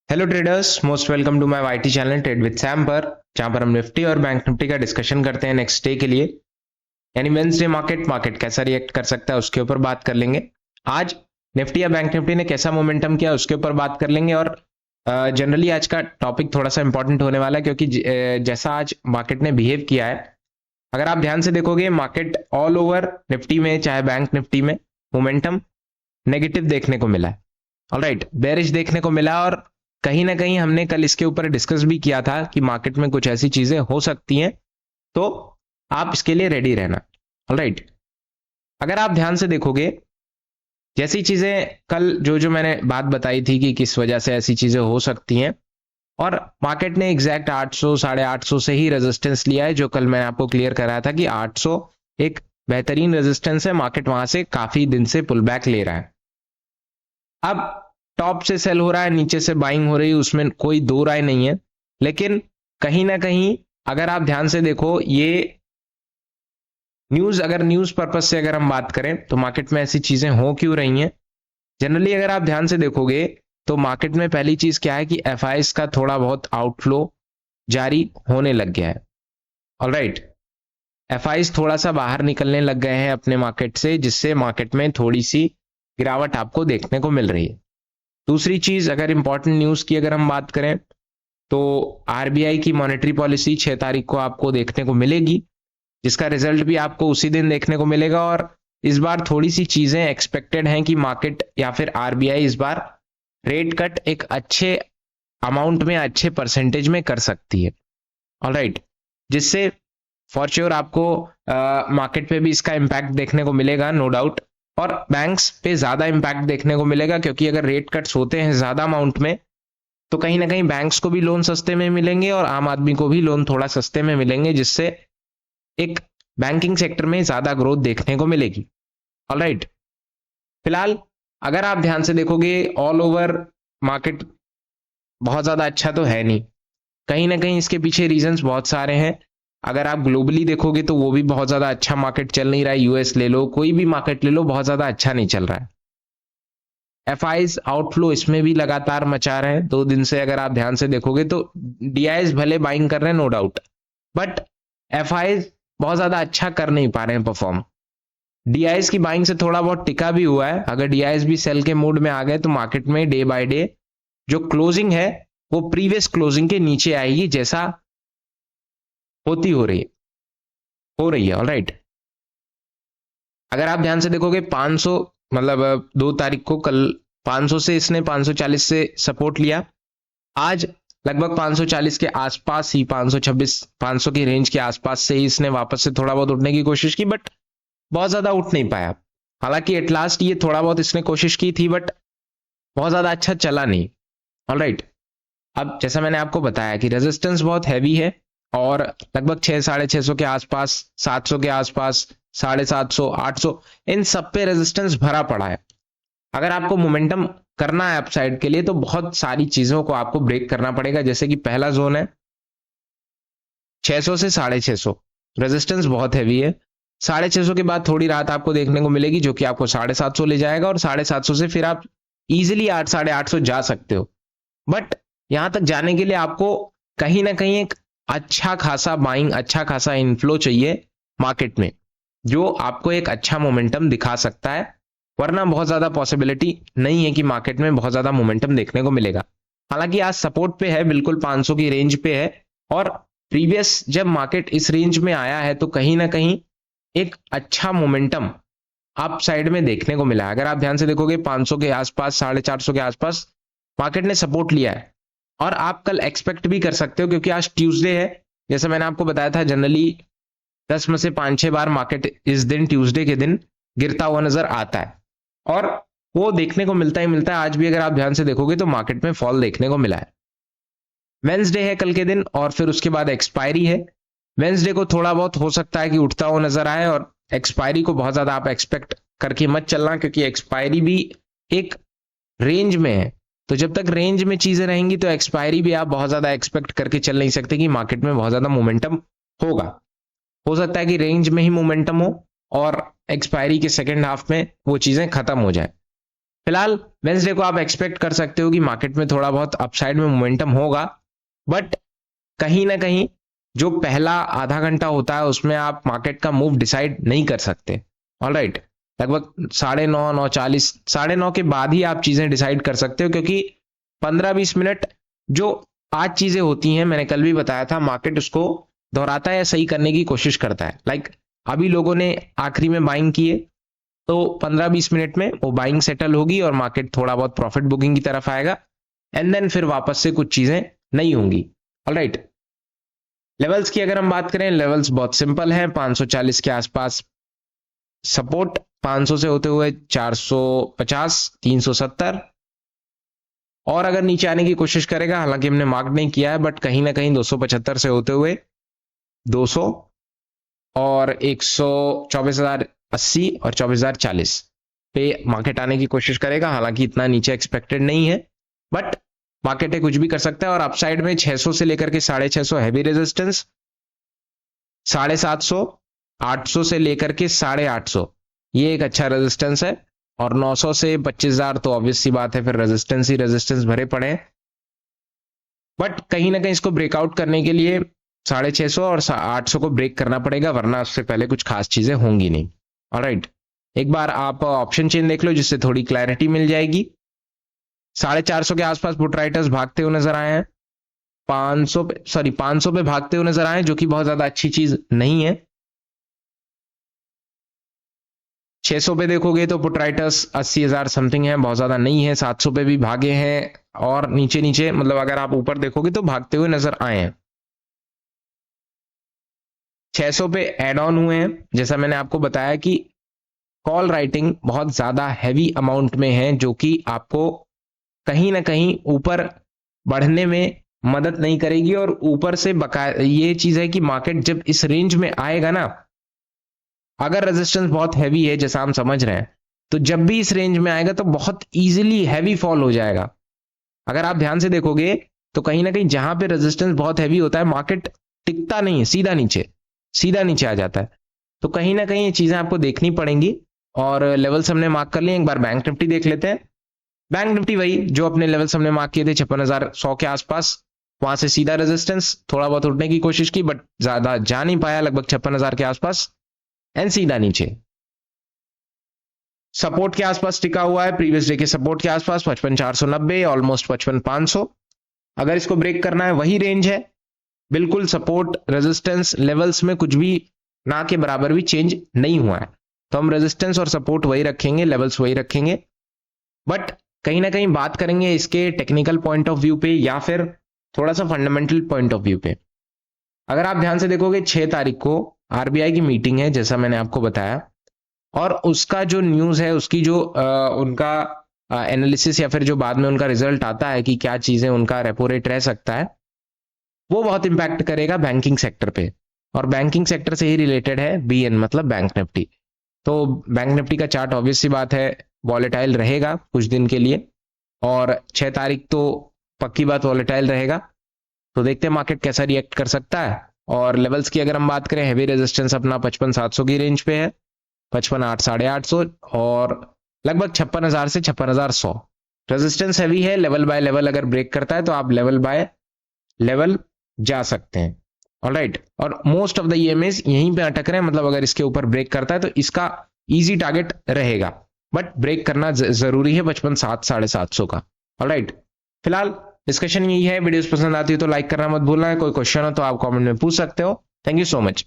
Hello traders, most welcome to my YT channel trade with Sam पर, जहां पर हम निफ्टी और बैंक निफ्टी का डिस्कशन करते हैं नेक्स्ट डे के लिए। यानी वेंसडे मार्केट कैसा रिएक्ट कर सकता है उसके ऊपर बात कर लेंगे। आज निफ्टी या बैंक निफ्टी ने कैसा मोमेंटम किया उसके ऊपर बात कर लेंगे। और जनरली आज का टॉपिक थोड़ा सा इंपॉर्टेंट होने वाला है, क्योंकि जैसा आज मार्केट ने बिहेव किया है, अगर आप ध्यान से देखोगे मार्केट ऑल ओवर निफ्टी में चाहे बैंक निफ्टी में मोमेंटम नेगेटिव देखने को मिला है। ऑलराइट, बेरिश देखने को मिला। और कहीं ना कहीं हमने कल इसके ऊपर डिस्कस भी किया था कि मार्केट में कुछ ऐसी चीजें हो सकती हैं, तो आप इसके लिए रेडी रहना। ऑलराइट, अगर आप ध्यान से देखोगे जैसी चीजें कल जो मैंने बात बताई थी कि किस वजह से ऐसी चीजें हो सकती हैं, और मार्केट ने एग्जैक्ट 800 850 से ही रेजिस्टेंस लिया है, जो कल मैंने आपको क्लियर कराया था कि 800 एक बेहतरीन रेजिस्टेंस है। मार्केट वहां से काफी दिन से पुल बैक ले रहा है। अब टॉप से सेल हो रहा है, नीचे से बाइंग हो रही है, उसमें कोई दो राय नहीं है। लेकिन कहीं ना कहीं अगर आप ध्यान से देखो, ये न्यूज पर्पज से अगर हम बात करें तो मार्केट में ऐसी चीजें हो क्यों रही हैं। जनरली अगर आप ध्यान से देखोगे तो मार्केट में पहली चीज क्या है कि एफआईएस का थोड़ा बहुत आउटफ्लो जारी होने लग गया है। ऑलराइट, एफआईएस थोड़ा सा बाहर निकलने लग गए हैं अपने मार्केट से, जिससे मार्केट में थोड़ी सी गिरावट आपको देखने को मिल रही है। दूसरी चीज, अगर इंपॉर्टेंट न्यूज की अगर हम बात करें तो आरबीआई की मॉनेटरी पॉलिसी 6 तारीख को आपको देखने को मिलेगी, जिसका रिजल्ट भी आपको उसी दिन देखने को मिलेगा। और इस बार थोड़ी सी चीजें एक्सपेक्टेड हैं कि मार्केट या फिर आरबीआई इस बार रेट कट एक अच्छे अमाउंट में, अच्छे परसेंटेज में कर सकती है। ऑलराइट, जिससे फॉर श्योर आपको मार्केट पे भी इसका इंपैक्ट देखने को मिलेगा, नो डाउट। और बैंक्स पे ज्यादा इंपैक्ट देखने को मिलेगा, क्योंकि अगर रेट कट्स होते हैं ज्यादा अमाउंट में तो कहीं ना कहीं बैंक्स को भी लोन सस्ते में मिलेंगे और आम आदमी को भी लोन थोड़ा सस्ते में मिलेंगे, जिससे एक बैंकिंग सेक्टर में ज्यादा ग्रोथ देखने को मिलेगी। ऑलराइट, फिलहाल अगर आप ध्यान से देखोगे ऑल ओवर मार्केट बहुत ज्यादा अच्छा तो है नहीं। कहीं ना कहीं इसके पीछे रीजंस बहुत सारे हैं। अगर आप ग्लोबली देखोगे तो वो भी बहुत ज्यादा अच्छा मार्केट चल नहीं रहा है। यूएस ले लो, कोई भी मार्केट ले लो, बहुत ज्यादा अच्छा नहीं चल रहा है। एफआईज आउटफ्लो इसमें भी लगातार मचा रहे हैं 2 दिन से। अगर आप ध्यान से देखोगे तो डीआईज भले बाइंग कर रहे हैं, नो डाउट, बट एफआईज बहुत ज्यादा अच्छा कर नहीं पा रहे हैं परफॉर्म। डीआईज की बाइंग से थोड़ा बहुत टिका भी हुआ है। अगर डीआईज भी सेल के मूड में आ गए तो मार्केट में डे बाय डे जो क्लोजिंग है वो प्रीवियस क्लोजिंग के नीचे आएगी, जैसा हो रही है। ऑलराइट, अगर आप ध्यान से देखोगे 500 मतलब 2 तारीख को कल 500 से इसने 540 से सपोर्ट लिया। आज लगभग 540 के आसपास ही, 526 500 की रेंज के आसपास से ही इसने वापस से थोड़ा बहुत उठने की कोशिश की, बट बहुत ज्यादा उठ नहीं पाया। हालांकि एट लास्ट ये थोड़ा बहुत इसने कोशिश की थी, बट बहुत ज्यादा अच्छा चला नहीं। ऑलराइट, अब जैसा मैंने आपको बताया कि रेजिस्टेंस बहुत हैवी है, और लगभग 600-650 के आसपास, 700 के आसपास, 750 800, इन सब पे रेजिस्टेंस भरा पड़ा है। अगर आपको मोमेंटम करना है अपसाइड के लिए तो बहुत सारी चीजों को आपको ब्रेक करना पड़ेगा। जैसे कि पहला जोन है 600 से 650, रेजिस्टेंस बहुत हैवी है। 650 के बाद थोड़ी राहत आपको देखने को मिलेगी, जो कि आपको 750 ले जाएगा, और 750 से फिर आप इजिली 800-850 जा सकते हो। बट यहां तक जाने के लिए आपको कहीं ना कहीं एक अच्छा खासा बाइंग, अच्छा खासा इनफ्लो चाहिए मार्केट में, जो आपको एक अच्छा मोमेंटम दिखा सकता है। वरना बहुत ज्यादा पॉसिबिलिटी नहीं है कि मार्केट में बहुत ज्यादा मोमेंटम देखने को मिलेगा। हालांकि आज सपोर्ट पे है, बिल्कुल 500 की रेंज पे है, और प्रीवियस जब मार्केट इस रेंज में आया है तो कहीं ना कहीं एक अच्छा मोमेंटम अप साइड में देखने को मिला है। अगर आप ध्यान से देखोगे 500 के आसपास, 450 के आसपास मार्केट ने सपोर्ट लिया है, और आप कल एक्सपेक्ट भी कर सकते हो, क्योंकि आज ट्यूसडे है। जैसे मैंने आपको बताया था, जनरली 10 में से 5-6 बार मार्केट इस दिन, ट्यूसडे के दिन, गिरता हुआ नजर आता है, और वो देखने को मिलता ही मिलता है। आज भी अगर आप ध्यान से देखोगे तो मार्केट में फॉल देखने को मिला है। वेंसडे है कल के दिन, और फिर उसके बाद एक्सपायरी है। वेंसडे को थोड़ा बहुत हो सकता है कि उठता हुआ नजर आए, और एक्सपायरी को बहुत ज्यादा आप एक्सपेक्ट करके मत चलना, क्योंकि एक्सपायरी भी एक रेंज में है। तो जब तक रेंज में चीजें रहेंगी तो एक्सपायरी भी आप बहुत ज्यादा एक्सपेक्ट करके चल नहीं सकते कि मार्केट में बहुत ज्यादा मोमेंटम होगा। हो सकता है कि रेंज में ही मोमेंटम हो और एक्सपायरी के सेकेंड हाफ में वो चीजें खत्म हो जाए। फिलहाल वेंसडे को आप एक्सपेक्ट कर सकते हो कि मार्केट में थोड़ा बहुत अपसाइड में मोमेंटम होगा, बट कहीं ना कहीं जो पहला आधा घंटा होता है उसमें आप मार्केट का मूव डिसाइड नहीं कर सकते। ऑलराइट, लगभग 9:30 9:40 9:30 के बाद ही आप चीजें डिसाइड कर सकते हो, क्योंकि 15-20 मिनट जो आज चीजें होती हैं, मैंने कल भी बताया था, मार्केट उसको दोहराता है या सही करने की कोशिश करता है। लाइक अभी लोगों ने आखिरी में बाइंग किए तो 15-20 मिनट में वो बाइंग सेटल होगी और मार्केट थोड़ा बहुत प्रॉफिट बुकिंग की तरफ आएगा, एंड देन फिर वापस से कुछ चीजें नहीं होंगी। ऑलराइट, लेवल्स की अगर हम बात करें, लेवल्स बहुत सिंपल हैं। 540 के आसपास सपोर्ट, 500 से होते हुए 450, 370, और अगर नीचे आने की कोशिश करेगा, हालांकि हमने मार्क नहीं किया है, बट कहीं ना कहीं 275 से होते हुए 200 और 124,080 और 24,040 पे मार्केट आने की कोशिश करेगा। हालांकि इतना नीचे एक्सपेक्टेड नहीं है, बट मार्केट है कुछ भी कर सकता है। और अपसाइड में 600 से लेकर के 650 हैवी रेजिस्टेंस, 750, 800 से लेकर के 850 ये एक अच्छा रेजिस्टेंस है, और 900 से 25,000 तो ऑब्वियस सी बात है, फिर रेजिस्टेंस ही रेजिस्टेंस भरे पड़े हैं। बट कहीं ना कहीं इसको ब्रेकआउट करने के लिए 650 और 800 को ब्रेक करना पड़ेगा, वरना उससे पहले कुछ खास चीजें होंगी नहीं। ऑलराइट, एक बार आप ऑप्शन चेन देख लो जिससे थोड़ी क्लैरिटी मिल जाएगी। 450 के आसपास पुट राइटर्स भागते हुए नजर आए हैं, 500 पे भागते हुए नजर आए, जो कि बहुत ज्यादा अच्छी चीज नहीं है। 600 पे देखोगे तो पुट राइटर्स 80,000 समथिंग है, बहुत ज्यादा नहीं है। 700 पे भी भागे हैं, और नीचे नीचे मतलब अगर आप ऊपर देखोगे तो भागते हुए नजर आए हैं। 600 पे एड ऑन हुए हैं, जैसा मैंने आपको बताया कि कॉल राइटिंग बहुत ज्यादा हैवी अमाउंट में है, जो कि आपको कहीं ना कहीं ऊपर बढ़ने में मदद नहीं करेगी। और ऊपर से बकाया ये चीज है कि मार्केट जब इस रेंज में आएगा ना, अगर रेजिस्टेंस बहुत हैवी है जैसा हम समझ रहे हैं, तो जब भी इस रेंज में आएगा तो बहुत इजीली हैवी फॉल हो जाएगा। अगर आप ध्यान से देखोगे तो कहीं ना कहीं जहां पे रेजिस्टेंस बहुत हैवी होता है, मार्केट टिकता नहीं है, सीधा नीचे आ जाता है। तो कहीं ना कहीं ये चीजें आपको देखनी पड़ेंगी। और लेवल्स हमने मार्क कर लिए, एक बार बैंक निफ्टी देख लेते हैं। बैंक निफ्टी वही जो अपने लेवल्स हमने मार्क किए थे 56,100 के आसपास, वहां से सीधा रेजिस्टेंस, थोड़ा बहुत उठने की कोशिश की बट ज्यादा जा नहीं पाया, लगभग 56,000 के आसपास, एंड सीधा नीचे। सपोर्ट के आसपास टिका हुआ है, प्रीवियस डे के सपोर्ट के आसपास 55,490, ऑलमोस्ट 55,500। अगर इसको ब्रेक करना है, वही रेंज है बिल्कुल, सपोर्ट रेजिस्टेंस लेवल्स में कुछ भी ना के बराबर भी चेंज नहीं हुआ है, तो हम रेजिस्टेंस और सपोर्ट वही रखेंगे, लेवल्स वही रखेंगे। बट कहीं ना कहीं बात करेंगे इसके टेक्निकल पॉइंट ऑफ व्यू पे या फिर थोड़ा सा फंडामेंटल पॉइंट ऑफ व्यू पे। अगर आप ध्यान से देखोगे 6 तारीख को आरबीआई की मीटिंग है, जैसा मैंने आपको बताया, और उसका जो न्यूज है, उसकी जो उनका एनालिसिस या फिर जो बाद में उनका रिजल्ट आता है कि क्या चीजें उनका रेपो रेट रह सकता है, वो बहुत इंपैक्ट करेगा बैंकिंग सेक्टर पे। और बैंकिंग सेक्टर से ही रिलेटेड है बीएन मतलब बैंक निफ्टी। तो बैंक निफ्टी का चार्ट ऑब्वियस सी बात है वॉलेटाइल रहेगा कुछ दिन के लिए, और 6 तारीख तो पक्की बात वॉलेटाइल रहेगा। तो देखते हैं मार्केट कैसा रिएक्ट कर सकता है। और लेवल्स की अगर हम बात करें, हैवी रेजिस्टेंस अपना 55,700 की रेंज पे है, 55,800 850, और लगभग 56,000 से 56,100 रेजिस्टेंस हैवी है। लेवल बाय लेवल अगर ब्रेक करता है तो आप लेवल बाय लेवल जा सकते हैं। ऑलराइट, और मोस्ट ऑफ द ईएमएस यहीं पे अटक रहे हैं, मतलब अगर इसके ऊपर ब्रेक करता है तो इसका इजी टारगेट रहेगा, बट ब्रेक करना जरूरी है 55,700 750 का। ऑलराइट, फिलहाल डिस्कशन यही है। वीडियोस पसंद आती है तो लाइक करना मत भूलना है। कोई क्वेश्चन हो तो आप कमेंट में पूछ सकते हो। Thank you so much.